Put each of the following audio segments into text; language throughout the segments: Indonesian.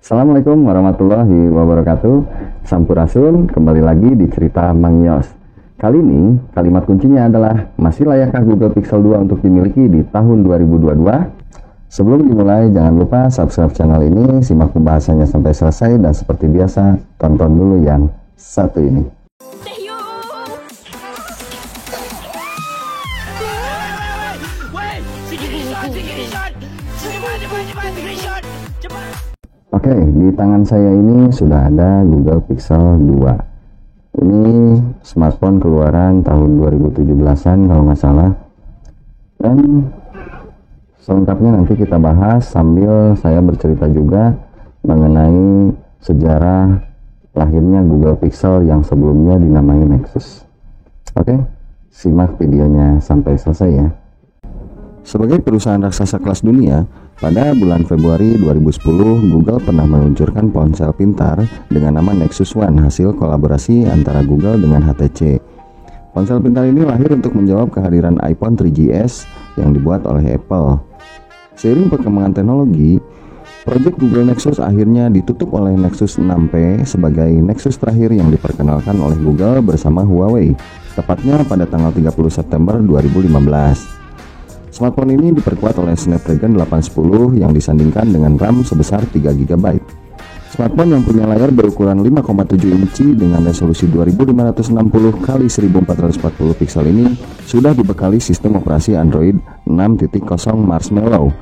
Assalamualaikum warahmatullahi wabarakatuh. Sampurasun, kembali lagi di cerita Mang Yos. Kali ini kalimat kuncinya adalah masih layakkah Google Pixel 2 untuk dimiliki di tahun 2022? Sebelum dimulai jangan lupa subscribe channel ini, simak pembahasannya sampai selesai, dan seperti biasa tonton dulu yang satu ini. Oke, di tangan saya ini sudah ada Google Pixel 2. Ini smartphone keluaran tahun 2017-an kalau nggak salah. Dan selengkapnya nanti kita bahas sambil saya bercerita juga mengenai sejarah lahirnya Google Pixel yang sebelumnya dinamai Nexus. Oke, simak videonya sampai selesai ya. Sebagai perusahaan raksasa kelas dunia, pada bulan Februari 2010, Google pernah meluncurkan ponsel pintar dengan nama Nexus One, hasil kolaborasi antara Google dengan HTC. Ponsel pintar ini lahir untuk menjawab kehadiran iPhone 3GS yang dibuat oleh Apple. Seiring perkembangan teknologi, proyek Google Nexus akhirnya ditutup oleh Nexus 6P sebagai Nexus terakhir yang diperkenalkan oleh Google bersama Huawei, tepatnya pada tanggal 30 September 2015. Smartphone ini diperkuat oleh Snapdragon 810 yang disandingkan dengan RAM sebesar 3GB. Smartphone yang punya layar berukuran 5,7 inci dengan resolusi 2560x1440 pixel ini sudah dibekali sistem operasi Android 6.0 Marshmallow.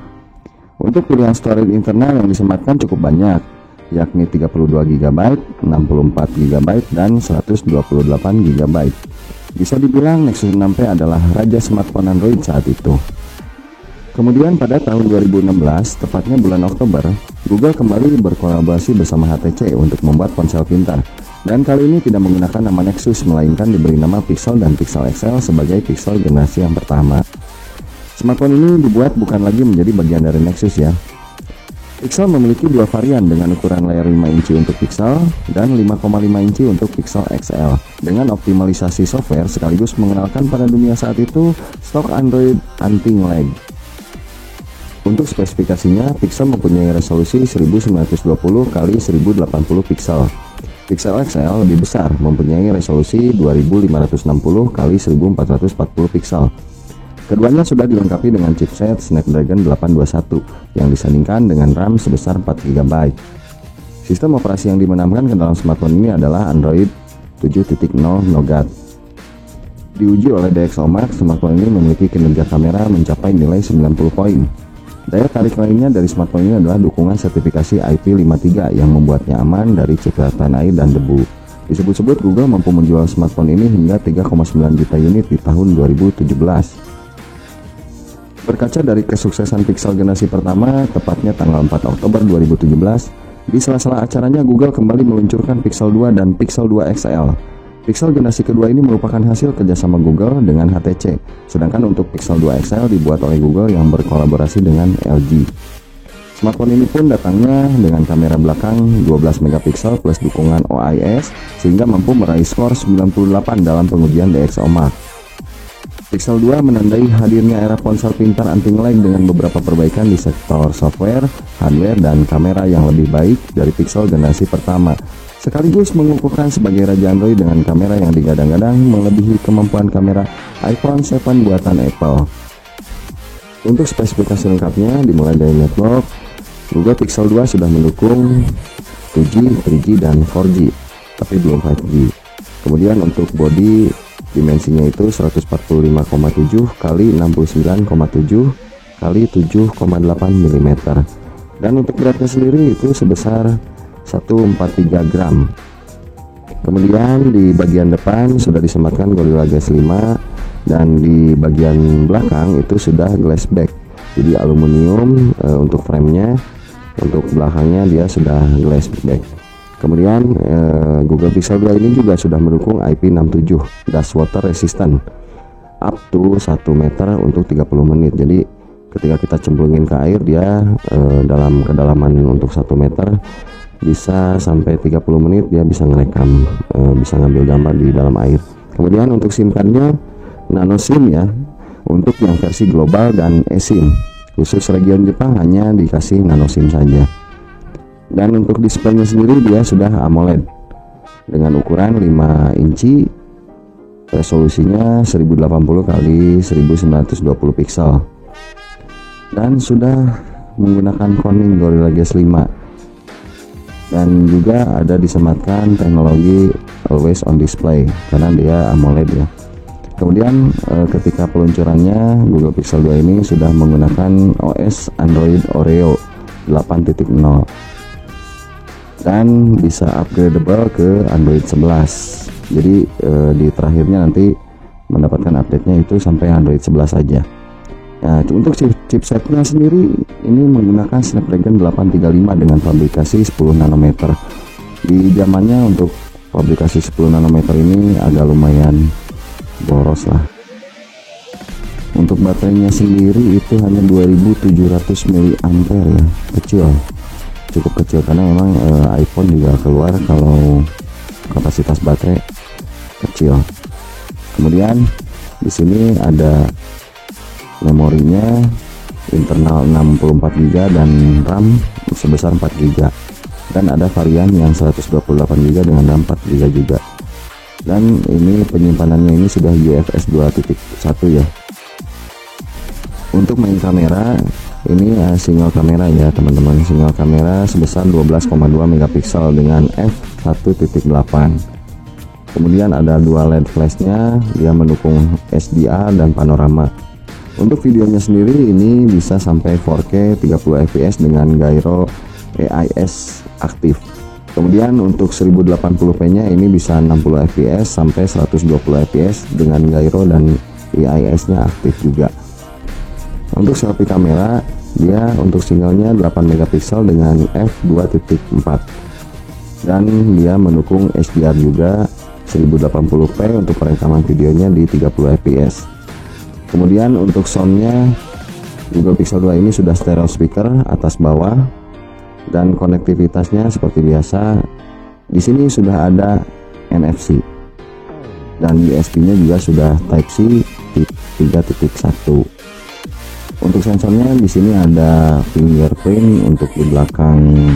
Untuk pilihan storage internal yang disematkan cukup banyak, yakni 32GB, 64GB, dan 128GB. Bisa dibilang Nexus 6P adalah raja smartphone Android saat itu. Kemudian pada tahun 2016, tepatnya bulan Oktober, Google kembali berkolaborasi bersama HTC untuk membuat ponsel pintar. Dan kali ini tidak menggunakan nama Nexus, melainkan diberi nama Pixel dan Pixel XL sebagai Pixel generasi yang pertama. Smartphone ini dibuat bukan lagi menjadi bagian dari Nexus ya. Pixel memiliki dua varian dengan ukuran layar 5 inci untuk Pixel dan 5,5 inci untuk Pixel XL dengan optimalisasi software sekaligus mengenalkan pada dunia saat itu stok Android anti-lag. Untuk spesifikasinya, Pixel mempunyai resolusi 1920x1080 pixel. Pixel XL lebih besar, mempunyai resolusi 2560x1440 pixel. Keduanya sudah dilengkapi dengan chipset Snapdragon 821 yang disandingkan dengan RAM sebesar 4GB. Sistem operasi yang dimenamkan ke dalam smartphone ini adalah Android 7.0 Nougat. Diuji oleh DxOMark, smartphone ini memiliki kinerja kamera mencapai nilai 90 poin. Daya tarik lainnya dari smartphone ini adalah dukungan sertifikasi IP53 yang membuatnya aman dari cipratan air dan debu. Disebut-sebut Google mampu menjual smartphone ini hingga 3,9 juta unit di tahun 2017. Berkaca dari kesuksesan Pixel generasi pertama, tepatnya tanggal 4 Oktober 2017, di sela-sela acaranya Google kembali meluncurkan Pixel 2 dan Pixel 2 XL. Pixel generasi kedua ini merupakan hasil kerjasama Google dengan HTC, sedangkan untuk Pixel 2 XL dibuat oleh Google yang berkolaborasi dengan LG. Smartphone ini pun datangnya dengan kamera belakang 12 megapiksel plus dukungan OIS, sehingga mampu meraih skor 98 dalam pengujian DxOMark. Pixel 2 menandai hadirnya era ponsel pintar anti-lag dengan beberapa perbaikan di sektor software, hardware, dan kamera yang lebih baik dari Pixel generasi pertama, sekaligus mengukuhkan sebagai raja Android dengan kamera yang digadang-gadang melebihi kemampuan kamera iPhone 7 buatan Apple. Untuk spesifikasi lengkapnya dimulai dari network, Google Pixel 2 sudah mendukung 2G, 3G, dan 4G, tapi belum 5G. Kemudian untuk body, dimensinya itu 145,7 x 69,7 x 7,8 mm, dan untuk beratnya sendiri itu sebesar 143 gram. Kemudian di bagian depan sudah disematkan Gorilla Glass 5 dan di bagian belakang itu sudah glass back, jadi aluminium untuk framenya. Untuk belakangnya dia sudah glass back. Kemudian Google Pixel 2 ini juga sudah mendukung IP67 dust water resistant up to 1 meter untuk 30 menit. Jadi ketika kita cemplungin ke air, dia dalam kedalaman untuk 1 meter bisa sampai 30 menit dia bisa ngerekam, bisa ngambil gambar di dalam air. Kemudian untuk SIM cardnya nano SIM ya, untuk yang versi global dan eSIM. Khusus region Jepang hanya dikasih nano SIM saja. Dan untuk displaynya sendiri dia sudah AMOLED dengan ukuran 5 inci, resolusinya 1080 x 1920 pixel, dan sudah menggunakan Corning Gorilla Glass 5, dan juga ada disematkan teknologi Always On Display karena dia AMOLED ya. Kemudian ketika peluncurannya Google Pixel 2 ini sudah menggunakan OS Android Oreo 8.0 dan bisa upgradable ke Android 11. Jadi di terakhirnya nanti mendapatkan update-nya itu sampai Android 11 aja. Nah, untuk chipsetnya sendiri ini menggunakan Snapdragon 835 dengan fabrikasi 10 nanometer. Di zamannya untuk fabrikasi 10 nanometer ini agak lumayan boros lah. Untuk baterainya sendiri itu hanya 2700 mAh ya, kecil, cukup kecil karena memang iPhone juga keluar kalau kapasitas baterai kecil. Kemudian di sini ada memorinya internal 64 GB dan RAM sebesar 4 GB, dan ada varian yang 128 GB dengan RAM 4 GB juga. Dan ini penyimpanannya ini sudah UFS 2.1 ya. Untuk main kamera ini single kamera ya teman-teman, single kamera sebesar 12,2 megapiksel dengan f1.8. Kemudian ada dua LED flashnya, dia mendukung HDR dan panorama. Untuk videonya sendiri ini bisa sampai 4K 30 fps dengan gyro AIS aktif. Kemudian untuk 1080p nya ini bisa 60 fps sampai 120 fps dengan gyro dan AIS nya aktif juga. Untuk selfie kamera dia untuk singlenya 8 megapiksel dengan f2.4 dan dia mendukung HDR juga 1080p untuk perekaman videonya di 30 fps. Kemudian untuk soundnya Google Pixel 2 ini sudah stereo speaker atas bawah, dan konektivitasnya seperti biasa di sini sudah ada NFC dan USB-nya juga sudah Type C 3.1. Untuk sensornya di sini ada fingerprint untuk di belakang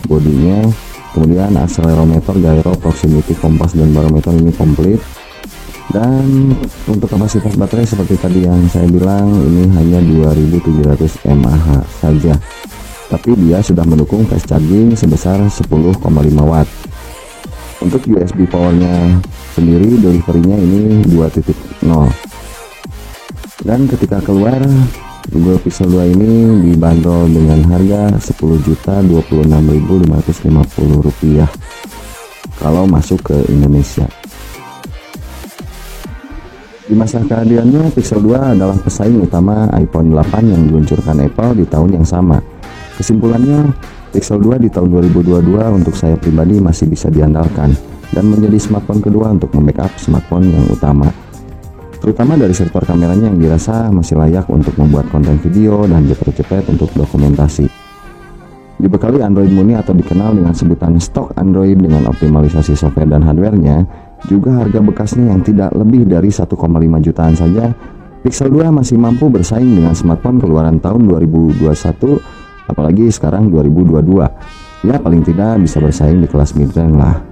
bodinya, kemudian akselerometer, gyro, proximity, kompas, dan barometer ini komplit. Dan untuk kapasitas baterai seperti tadi yang saya bilang ini hanya 2700 mAh saja, tapi dia sudah mendukung fast charging sebesar 10,5 watt. Untuk USB powernya sendiri deliverynya ini 2.0, dan ketika keluar Google Pixel 2 ini dibanderol dengan harga Rp10.026.550 kalau masuk ke Indonesia. Di masa kehadirannya Pixel 2 adalah pesaing utama iPhone 8 yang diluncurkan Apple di tahun yang sama. Kesimpulannya, Pixel 2 di tahun 2022 untuk saya pribadi masih bisa diandalkan dan menjadi smartphone kedua untuk membackup smartphone yang utama, terutama dari sektor kameranya yang dirasa masih layak untuk membuat konten video dan cepet-cepet untuk dokumentasi. Dibekali Android Money atau dikenal dengan sebutan stok Android dengan optimalisasi software dan hardware-nya, juga harga bekasnya yang tidak lebih dari 1,5 jutaan saja, Pixel 2 masih mampu bersaing dengan smartphone keluaran tahun 2021, apalagi sekarang 2022. Ya paling tidak bisa bersaing di kelas mid-range lah.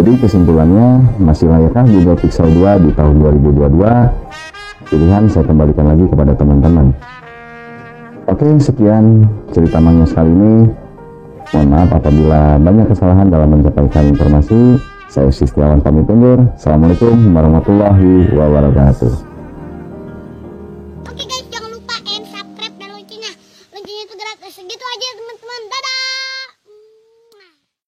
Jadi kesimpulannya, masih layakkah Google Pixel 2 di tahun 2022? Pilihan saya kembalikan lagi kepada teman-teman. Oke, sekian cerita Mangyos kali ini. Mohon maaf apabila banyak kesalahan dalam menyampaikan informasi. Saya Setiawan pamit undur. Assalamualaikum warahmatullahi wabarakatuh. Oke guys, jangan lupa subscribe dan loncengnya. Loncengnya itu gratis. Segitu aja teman-teman. Dadah.